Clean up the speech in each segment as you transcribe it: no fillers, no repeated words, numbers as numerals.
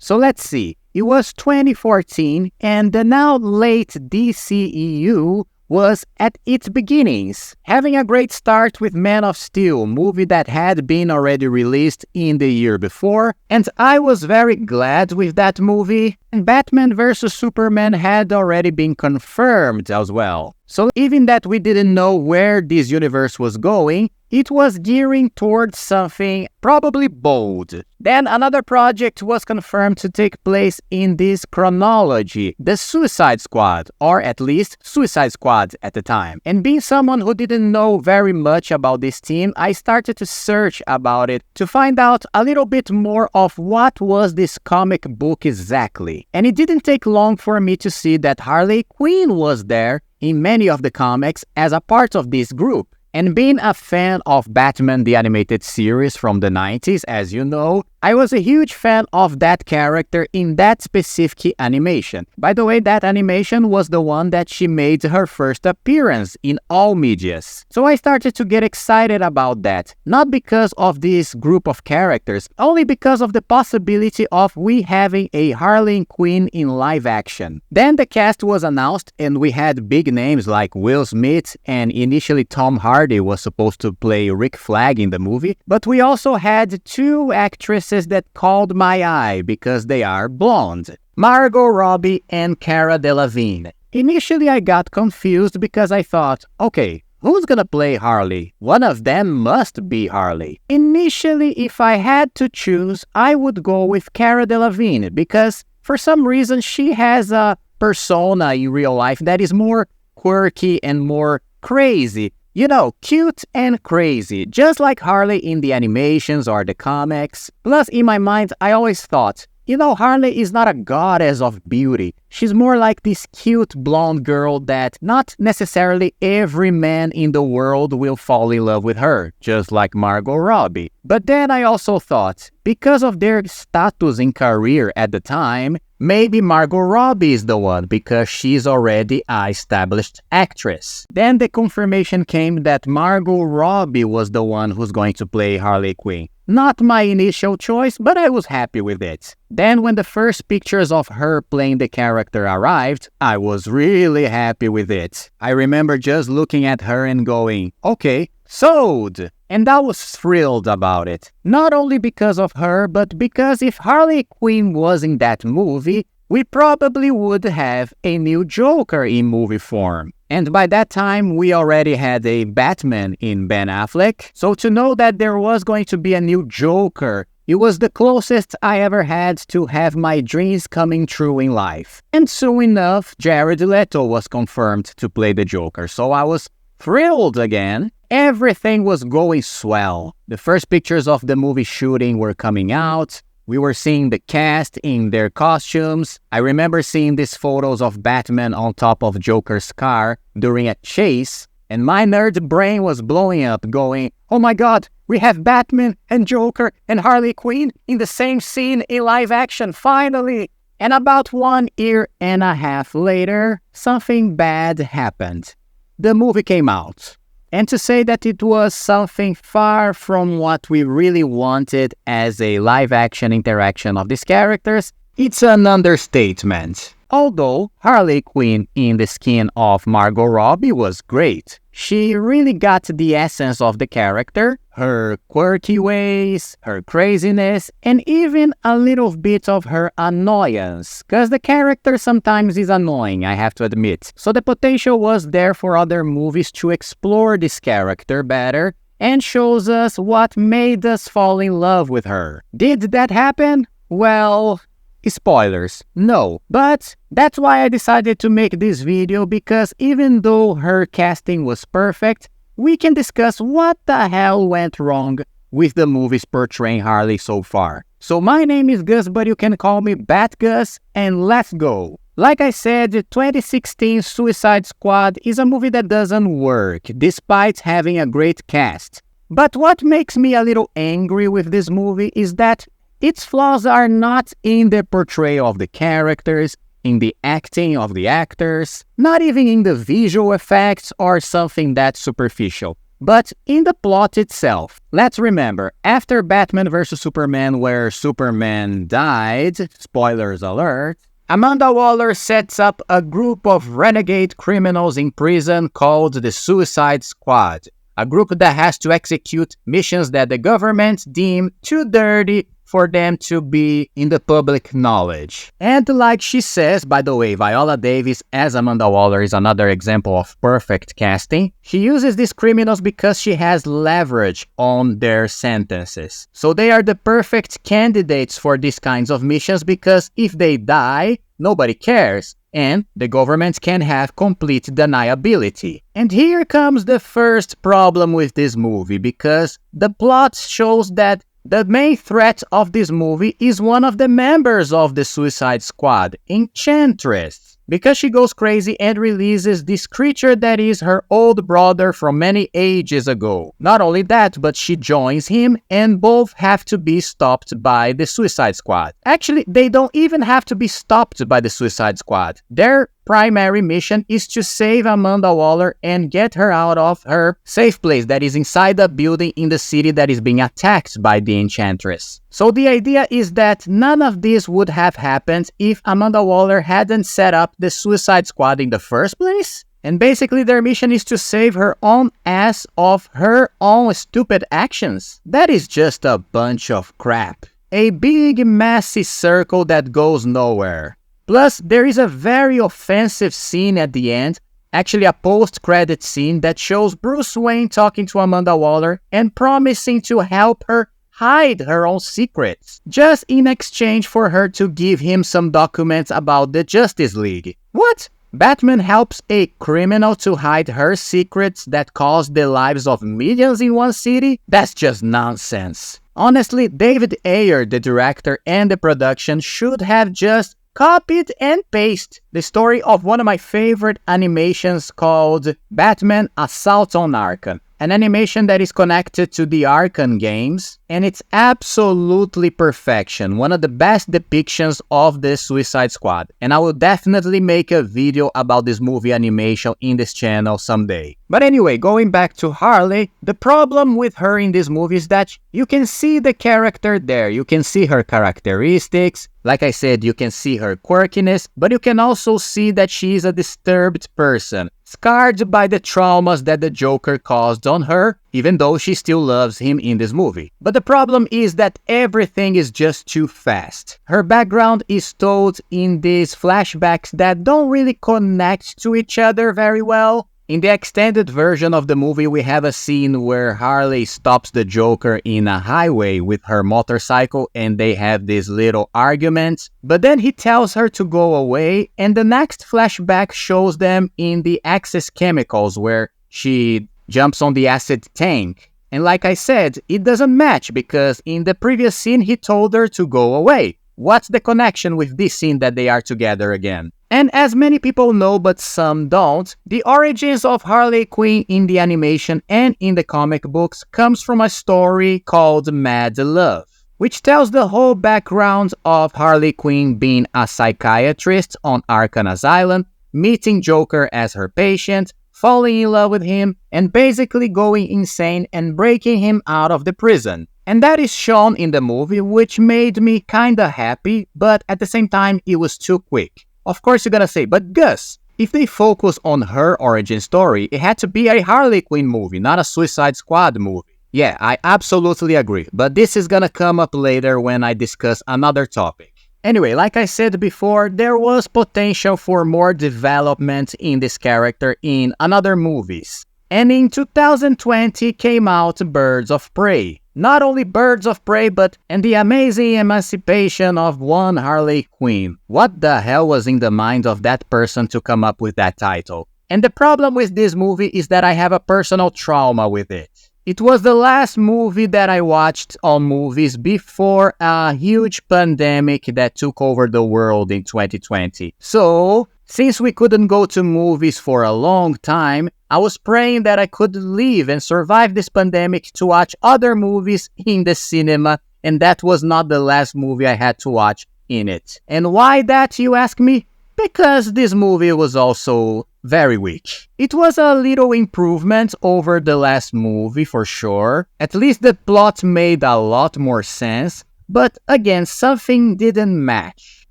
So let's see. It was 2014, and the now late DCEU was at its beginnings, having a great start with Man of Steel, movie that had been already released in the year before, and I was very glad with that movie, and Batman vs Superman had already been confirmed as well. So even that we didn't know where this universe was going, it was gearing towards something probably bold. Then another project was confirmed to take place in this chronology, the Suicide Squad, or at least Suicide Squad at the time. And being someone who didn't know very much about this team, I started to search about it to find out a little bit more of what was this comic book exactly. And it didn't take long for me to see that Harley Quinn was there in many of the comics as a part of this group. And being a fan of Batman the Animated Series from the 90s, as you know, I was a huge fan of that character in that specific animation. By the way, that animation was the one that she made her first appearance in all medias. So I started to get excited about that, not because of this group of characters, only because of the possibility of we having a Harley Quinn in live action. Then the cast was announced and we had big names like Will Smith, and initially Tom Hardy was supposed to play Rick Flag in the movie, but we also had two actresses that called my eye because they are blonde, Margot Robbie and Cara Delevingne. Initially I got confused because I thought, okay, who's gonna play Harley? One of them must be Harley. Initially, if I had to choose, I would go with Cara Delevingne because for some reason she has a persona in real life that is more quirky and more crazy. You know, cute and crazy, just like Harley in the animations or the comics. Plus, in my mind, I always thought, you know, Harley is not a goddess of beauty. She's more like this cute blonde girl that not necessarily every man in the world will fall in love with her, just like Margot Robbie. But then I also thought, because of their status in career at the time, maybe Margot Robbie is the one because she's already an established actress. Then the confirmation came that Margot Robbie was the one who's going to play Harley Quinn. Not my initial choice, but I was happy with it. Then when the first pictures of her playing the character arrived, I was really happy with it. I remember just looking at her and going, okay, sold! And I was thrilled about it. Not only because of her, but because if Harley Quinn was in that movie, we probably would have a new Joker in movie form. And by that time, we already had a Batman in Ben Affleck. So to know that there was going to be a new Joker, it was the closest I ever had to have my dreams coming true in life. And soon enough, Jared Leto was confirmed to play the Joker. So I was thrilled again. Everything was going swell. The first pictures of the movie shooting were coming out. We were seeing the cast in their costumes. I remember seeing these photos of Batman on top of Joker's car during a chase, and my nerd brain was blowing up going, oh my god, we have Batman and Joker and Harley Quinn in the same scene in live action, finally! And about 1.5 years later, something bad happened. The movie came out. And to say that it was something far from what we really wanted as a live-action interaction of these characters, it's an understatement. Although Harley Quinn in the skin of Margot Robbie was great. She really got the essence of the character, her quirky ways, her craziness, and even a little bit of her annoyance. Cause the character sometimes is annoying, I have to admit. So the potential was there for other movies to explore this character better and shows us what made us fall in love with her. Did that happen? Well, spoilers, no. But that's why I decided to make this video, because even though her casting was perfect, we can discuss what the hell went wrong with the movies portraying Harley so far. So my name is Gus, but you can call me BATGUS, and let's go! Like I said, 2016 Suicide Squad is a movie that doesn't work, despite having a great cast. But what makes me a little angry with this movie is that its flaws are not in the portrayal of the characters, in the acting of the actors, not even in the visual effects or something that's superficial, But in the plot itself, let's remember, after Batman vs. Superman, where Superman died, spoilers alert, Amanda Waller sets up a group of renegade criminals in prison called the Suicide Squad, a group that has to execute missions that the government deem too dirty for them to be in the public knowledge. And like she says, by the way, Viola Davis as Amanda Waller is another example of perfect casting. She uses these criminals because she has leverage on their sentences. So they are the perfect candidates for these kinds of missions because if they die, nobody cares. And the government can have complete deniability. And here comes the first problem with this movie, because the plot shows that the main threat of this movie is one of the members of the Suicide Squad, Enchantress, because she goes crazy and releases this creature that is her old brother from many ages ago. Not only that, but she joins him and both have to be stopped by the Suicide Squad. Actually, they don't even have to be stopped by the Suicide Squad. Their primary mission is to save Amanda Waller and get her out of her safe place that is inside a building in the city that is being attacked by the Enchantress. So the idea is that none of this would have happened if Amanda Waller hadn't set up the Suicide Squad in the first place. And basically their mission is to save her own ass of her own stupid actions. That is just a bunch of crap. A big messy circle that goes nowhere. Plus, there is a very offensive scene at the end, actually a post-credit scene that shows Bruce Wayne talking to Amanda Waller and promising to help her hide her own secrets, just in exchange for her to give him some documents about the Justice League. What? Batman helps a criminal to hide her secrets that cost the lives of millions in one city? That's just nonsense. Honestly, David Ayer, the director and the production, should have just copied and pasted the story of one of my favorite animations called Batman Assault on Arkham, an animation that is connected to the Arkham games, and it's absolutely perfection, one of the best depictions of the Suicide Squad, and I will definitely make a video about this movie animation in this channel someday. But anyway, going back to Harley, the problem with her in this movie is that you can see the character there, you can see her characteristics, like I said, you can see her quirkiness, but you can also see that she is a disturbed person, scarred by the traumas that the Joker caused on her, even though she still loves him in this movie. But the problem is that everything is just too fast. Her background is told in these flashbacks that don't really connect to each other very well. In the extended version of the movie, we have a scene where Harley stops the Joker in a highway with her motorcycle and they have this little argument. But then he tells her to go away, and the next flashback shows them in the Axis Chemicals where she jumps on the acid tank. And like I said, it doesn't match because in the previous scene he told her to go away. What's the connection with this scene that they are together again? And as many people know but some don't, the origins of Harley Quinn in the animation and in the comic books comes from a story called Mad Love, which tells the whole background of Harley Quinn being a psychiatrist on Arkham Asylum, meeting Joker as her patient, falling in love with him, and basically going insane and breaking him out of the prison. And that is shown in the movie, which made me kinda happy, but at the same time it was too quick. Of course you're gonna say, but Gus, if they focus on her origin story, it had to be a Harley Quinn movie, not a Suicide Squad movie. Yeah, I absolutely agree, but this is gonna come up later when I discuss another topic. Anyway, like I said before, there was potential for more development in this character in another movies. And in 2020 came out Birds of Prey. Not only Birds of Prey, but and the amazing emancipation of one Harley Quinn. What the hell was in the mind of that person to come up with that title? And the problem with this movie is that I have a personal trauma with it. It was the last movie that I watched on movies before a huge pandemic that took over the world in 2020. So, since we couldn't go to movies for a long time, I was praying that I could live and survive this pandemic to watch other movies in the cinema, and that was not the last movie I had to watch in it. And why that, you ask me? Because this movie was also very weak. It was a little improvement over the last movie for sure. At least the plot made a lot more sense. But again, something didn't match.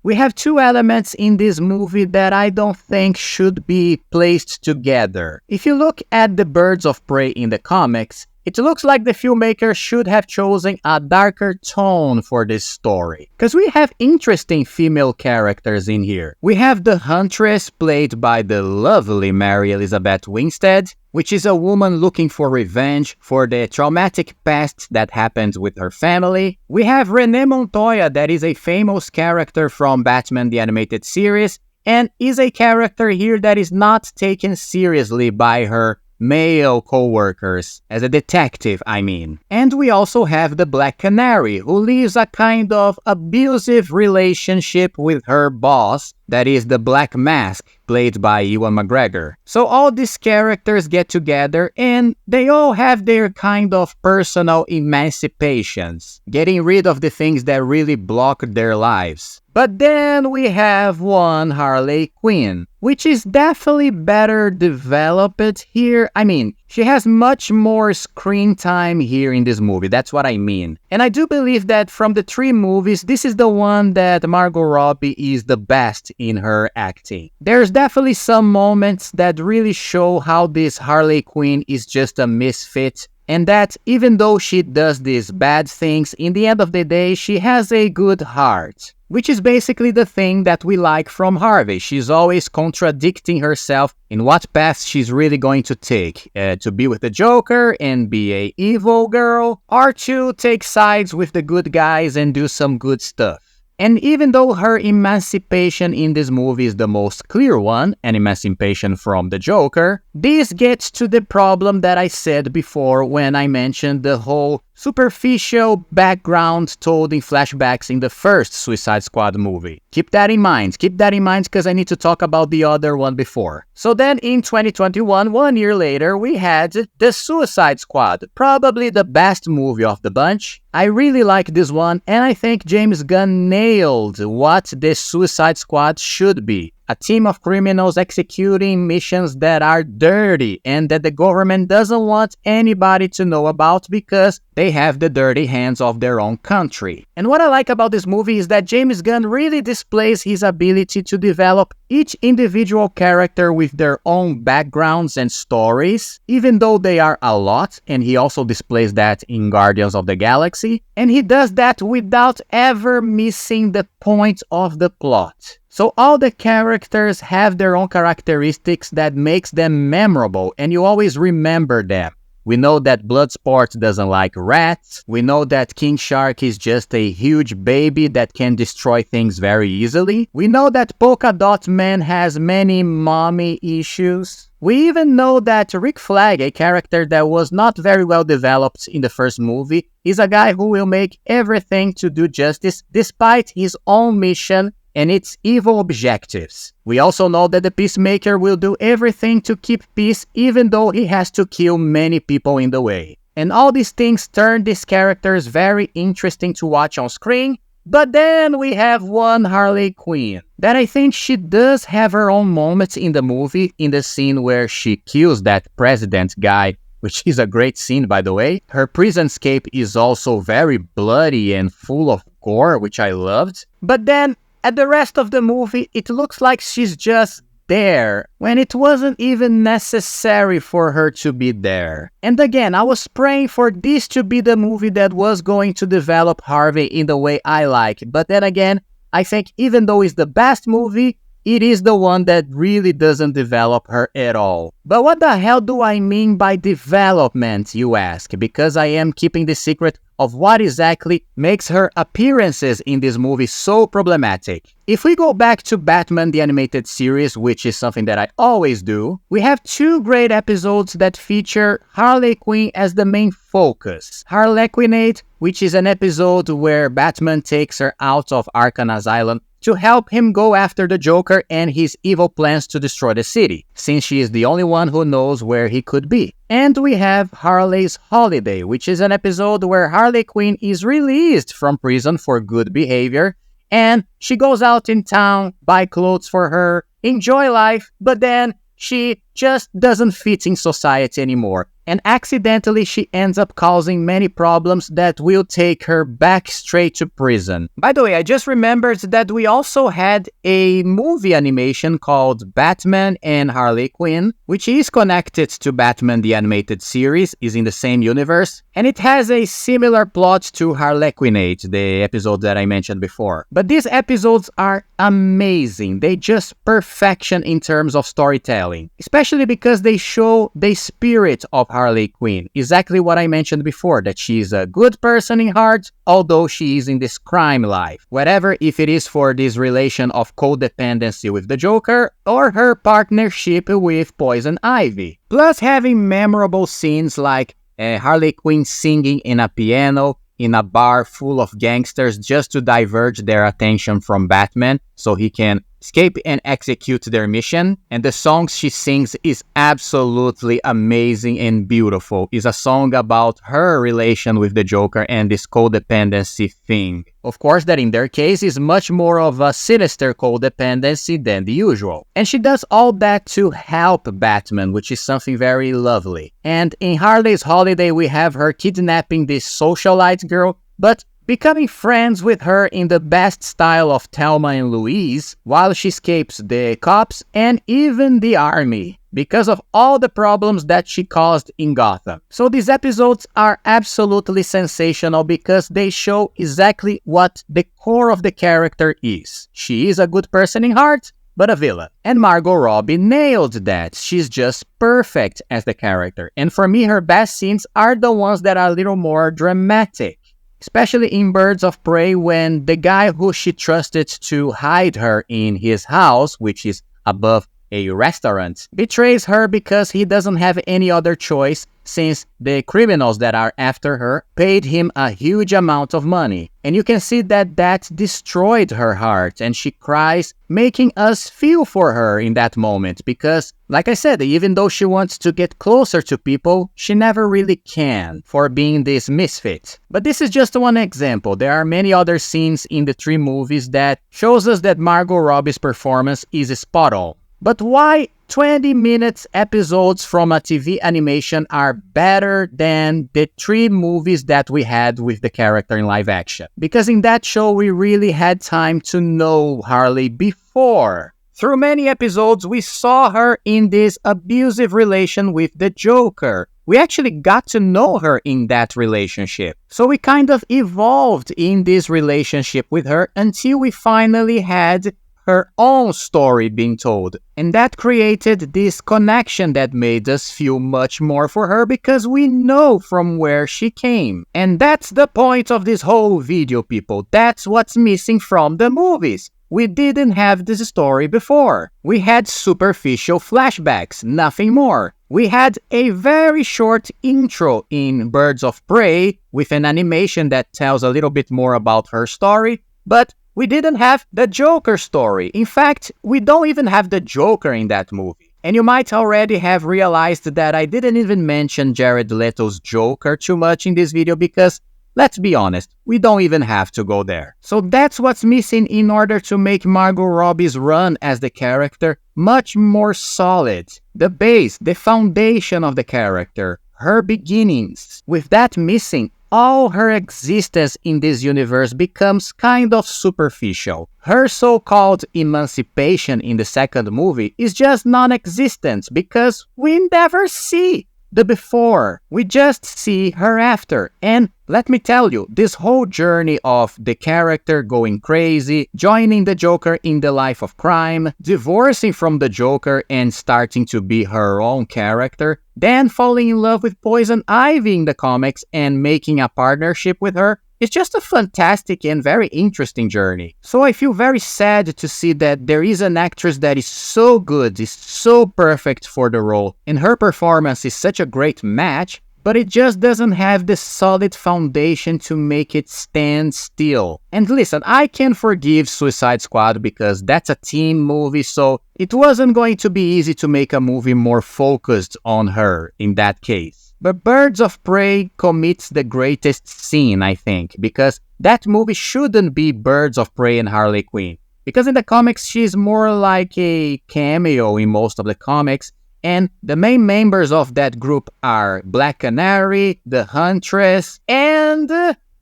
We have two elements in this movie that I don't think should be placed together. If you look at the Birds of Prey in the comics, it looks like the filmmaker should have chosen a darker tone for this story. Because we have interesting female characters in here. We have the Huntress, played by the lovely Mary Elizabeth Winstead, which is a woman looking for revenge for the traumatic past that happened with her family. We have Renee Montoya, that is a famous character from Batman the Animated Series, and is a character here that is not taken seriously by her male co-workers, as a detective, I mean. And we also have the Black Canary, who lives a kind of abusive relationship with her boss, that is the Black Mask, played by Ewan McGregor. So all these characters get together and they all have their kind of personal emancipations, getting rid of the things that really block their lives. But then we have one Harley Quinn, which is definitely better developed here. I mean, she has much more screen time here in this movie, that's what I mean. And I do believe that from the three movies, this is the one that Margot Robbie is the best in her acting. There's definitely some moments that really show how this Harley Quinn is just a misfit, and that even though she does these bad things, in the end of the day, she has a good heart. Which is basically the thing that we like from Harvey. She's always contradicting herself in what path she's really going to take. To be with the Joker and be a evil girl, or to take sides with the good guys and do some good stuff. And even though her emancipation in this movie is the most clear one, an emancipation from the Joker, this gets to the problem that I said before when I mentioned the whole superficial background told in flashbacks in the first Suicide Squad movie. Keep that in mind because I need to talk about the other one before. So then in 2021, 1 year later, we had the Suicide Squad, probably the best movie of the bunch. I really like this one, and I think James Gunn nailed what the Suicide Squad should be. A team of criminals executing missions that are dirty and that the government doesn't want anybody to know about because they have the dirty hands of their own country. And what I like about this movie is that James Gunn really displays his ability to develop each individual character with their own backgrounds and stories, even though they are a lot, and he also displays that in Guardians of the Galaxy, and he does that without ever missing the point of the plot. So all the characters have their own characteristics that makes them memorable, and you always remember them. We know that Bloodsport doesn't like rats. We know that King Shark is just a huge baby that can destroy things very easily. We know that Polka Dot Man has many mommy issues. We even know that Rick Flag, a character that was not very well developed in the first movie, is a guy who will make everything to do justice despite his own mission and its evil objectives. We also know that the Peacemaker will do everything to keep peace even though he has to kill many people in the way. And all these things turn these characters very interesting to watch on screen. But then we have one Harley Quinn that I think she does have her own moments in the movie, in the scene where she kills that president guy, which is a great scene by the way. Her prison escape is also very bloody and full of gore, which I loved. But then at the rest of the movie, it looks like she's just there, when it wasn't even necessary for her to be there. And again, I was praying for this to be the movie that was going to develop Harvey in the way I like. But then again, I think even though it's the best movie, it is the one that really doesn't develop her at all. But what the hell do I mean by development, you ask? Because I am keeping the secret of what exactly makes her appearances in this movie so problematic. If we go back to Batman the Animated Series, which is something that I always do, we have two great episodes that feature Harley Quinn as the main focus. Harlequinate, which is an episode where Batman takes her out of Arkham Asylum to help him go after the Joker and his evil plans to destroy the city, since she is the only one who knows where he could be. And we have Harley's Holiday, which is an episode where Harley Quinn is released from prison for good behavior, and she goes out in town, buy clothes for her, enjoy life, but then she just doesn't fit in society anymore. And accidentally she ends up causing many problems that will take her back straight to prison. By the way, I just remembered that we also had a movie animation called Batman and Harley Quinn, which is connected to Batman the Animated Series, is in the same universe, and it has a similar plot to Harlequinate, the episode that I mentioned before. But these episodes are amazing. They just perfection in terms of storytelling, especially because they show the spirit of Harley Quinn. Exactly what I mentioned before, that she's a good person in heart, although she is in this crime life. Whatever, if it is for this relation of codependency with the Joker, or her partnership with Poison Ivy. Plus having memorable scenes like Harley Quinn singing in a piano in a bar full of gangsters just to diverge their attention from Batman so he can escape and execute their mission. And the song she sings is absolutely amazing and beautiful. It's a song about her relation with the Joker and this codependency thing. Of course, that in their case is much more of a sinister codependency than the usual. And she does all that to help Batman, which is something very lovely. And in Harley's Holiday, we have her kidnapping this socialite girl, but becoming friends with her in the best style of Thelma and Louise, while she escapes the cops and even the army, because of all the problems that she caused in Gotham. So these episodes are absolutely sensational because they show exactly what the core of the character is. She is a good person in heart, but a villain. And Margot Robbie nailed that. She's just perfect as the character. And for me, her best scenes are the ones that are a little more dramatic. Especially in Birds of Prey, when the guy who she trusted to hide her in his house, which is above a restaurant, betrays her because he doesn't have any other choice since the criminals that are after her paid him a huge amount of money. And you can see that that destroyed her heart and she cries, making us feel for her in that moment because, like I said, even though she wants to get closer to people, she never really can for being this misfit. But this is just one example. There are many other scenes in the three movies that shows us that Margot Robbie's performance is spot on. But why 20 minutes episodes from a TV animation are better than the three movies that we had with the character in live action? Because in that show, we really had time to know Harley before. Through many episodes, we saw her in this abusive relation with the Joker. We actually got to know her in that relationship. So we kind of evolved in this relationship with her until we finally had her own story being told. And that created this connection that made us feel much more for her because we know from where she came. And that's the point of this whole video, people. That's what's missing from the movies. We didn't have this story before. We had superficial flashbacks, nothing more. We had a very short intro in Birds of Prey with an animation that tells a little bit more about her story, but we didn't have the Joker story. In fact, we don't even have the Joker in that movie. And you might already have realized that I didn't even mention Jared Leto's Joker too much in this video because, let's be honest, we don't even have to go there. So that's what's missing in order to make Margot Robbie's run as the character much more solid. The base, the foundation of the character, her beginnings. With that missing, all her existence in this universe becomes kind of superficial. Her so-called emancipation in the second movie is just non-existent because we never see the before. We just see her after. And let me tell you, this whole journey of the character going crazy, joining the Joker in the life of crime, divorcing from the Joker and starting to be her own character, then falling in love with Poison Ivy in the comics and making a partnership with her, it's just a fantastic and very interesting journey. So I feel very sad to see that there is an actress that is so good, is so perfect for the role, and her performance is such a great match, but it just doesn't have the solid foundation to make it stand still. And listen, I can forgive Suicide Squad because that's a team movie, so it wasn't going to be easy to make a movie more focused on her in that case. But Birds of Prey commits the greatest sin, I think, because that movie shouldn't be Birds of Prey and Harley Quinn. Because in the comics, she's more like a cameo in most of the comics, and the main members of that group are Black Canary, the Huntress, and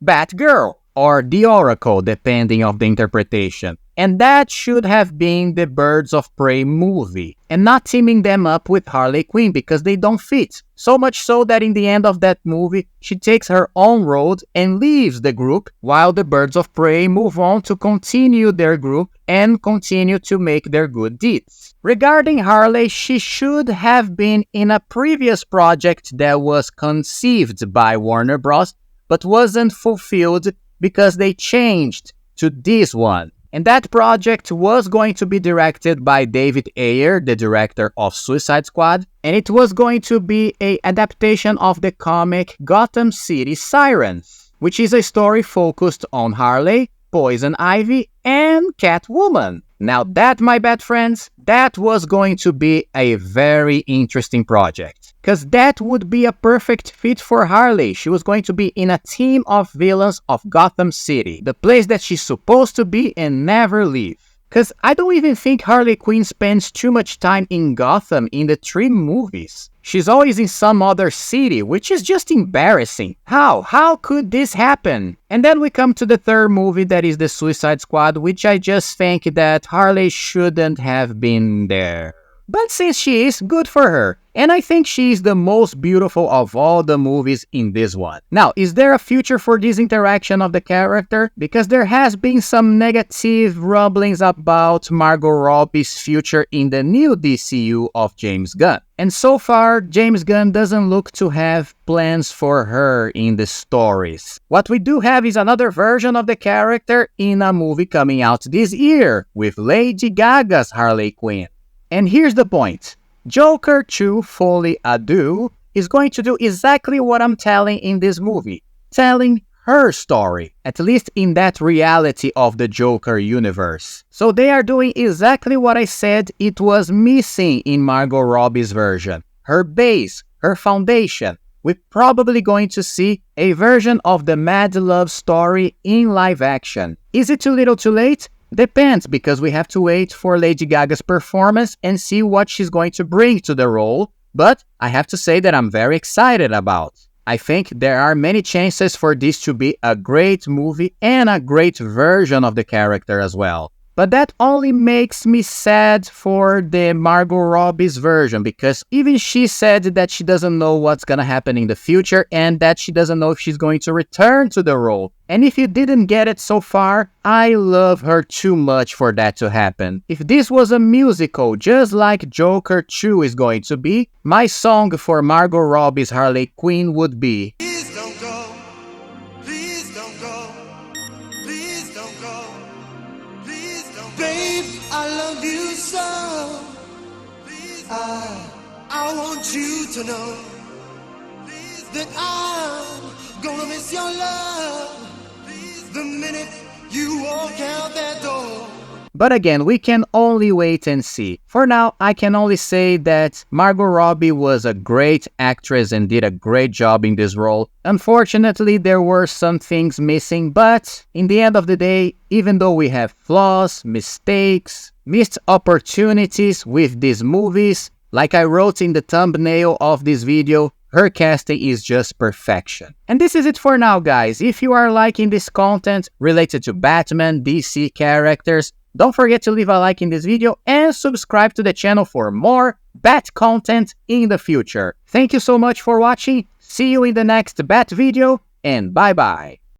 Batgirl, or the Oracle, depending on the interpretation. And that should have been the Birds of Prey movie, and not teaming them up with Harley Quinn because they don't fit. So much so that in the end of that movie, she takes her own road and leaves the group, while the Birds of Prey move on to continue their group and continue to make their good deeds. Regarding Harley, she should have been in a previous project that was conceived by Warner Bros. But wasn't fulfilled because they changed to this one. And that project was going to be directed by David Ayer, the director of Suicide Squad, and it was going to be an adaptation of the comic Gotham City Sirens, which is a story focused on Harley, Poison Ivy, and Catwoman. Now that, my bad friends, that was going to be a very interesting project. Because that would be a perfect fit for Harley. She was going to be in a team of villains of Gotham City, the place that she's supposed to be and never leave. Because I don't even think Harley Quinn spends too much time in Gotham in the 3 movies. She's always in some other city, which is just embarrassing. How could this happen? And then we come to the 3rd movie, that is the Suicide Squad, which I just think that Harley shouldn't have been there. But since she is, good for her. And I think she is the most beautiful of all the movies in this one. Now, is there a future for this interaction of the character? Because there has been some negative rumblings about Margot Robbie's future in the new DCU of James Gunn. And so far, James Gunn doesn't look to have plans for her in the stories. What we do have is another version of the character in a movie coming out this year with Lady Gaga's Harley Quinn. And here's the point. Joker 2 Fully Ado is going to do exactly what I'm telling in this movie. Telling her story, at least in that reality of the Joker universe. So they are doing exactly what I said it was missing in Margot Robbie's version. Her base, her foundation. We're probably going to see a version of the Mad Love story in live action. Is it too little too late? Depends, because we have to wait for Lady Gaga's performance and see what she's going to bring to the role, but I have to say that I'm very excited about. I think there are many chances for this to be a great movie and a great version of the character as well. But that only makes me sad for the Margot Robbie's version, because even she said that she doesn't know what's gonna happen in the future and that she doesn't know if she's going to return to the role. And if you didn't get it so far, I love her too much for that to happen. If this was a musical, just like Joker 2 is going to be, my song for Margot Robbie's Harley Quinn would be Please don't go, please don't go, please don't go, please don't go. Babe, I love you so. Please I want you to know that I'm gonna miss your love the minute you walk out that door. But again, we can only wait and see. For now, I can only say that Margot Robbie was a great actress and did a great job in this role. Unfortunately, there were some things missing, but in the end of the day, even though we have flaws, mistakes, missed opportunities with these movies, like I wrote in the thumbnail of this video, her casting is just perfection. And this is it for now, guys. If you are liking this content related to Batman, DC characters, don't forget to leave a like in this video and subscribe to the channel for more Bat content in the future. Thank you so much for watching. See you in the next Bat video, and bye bye.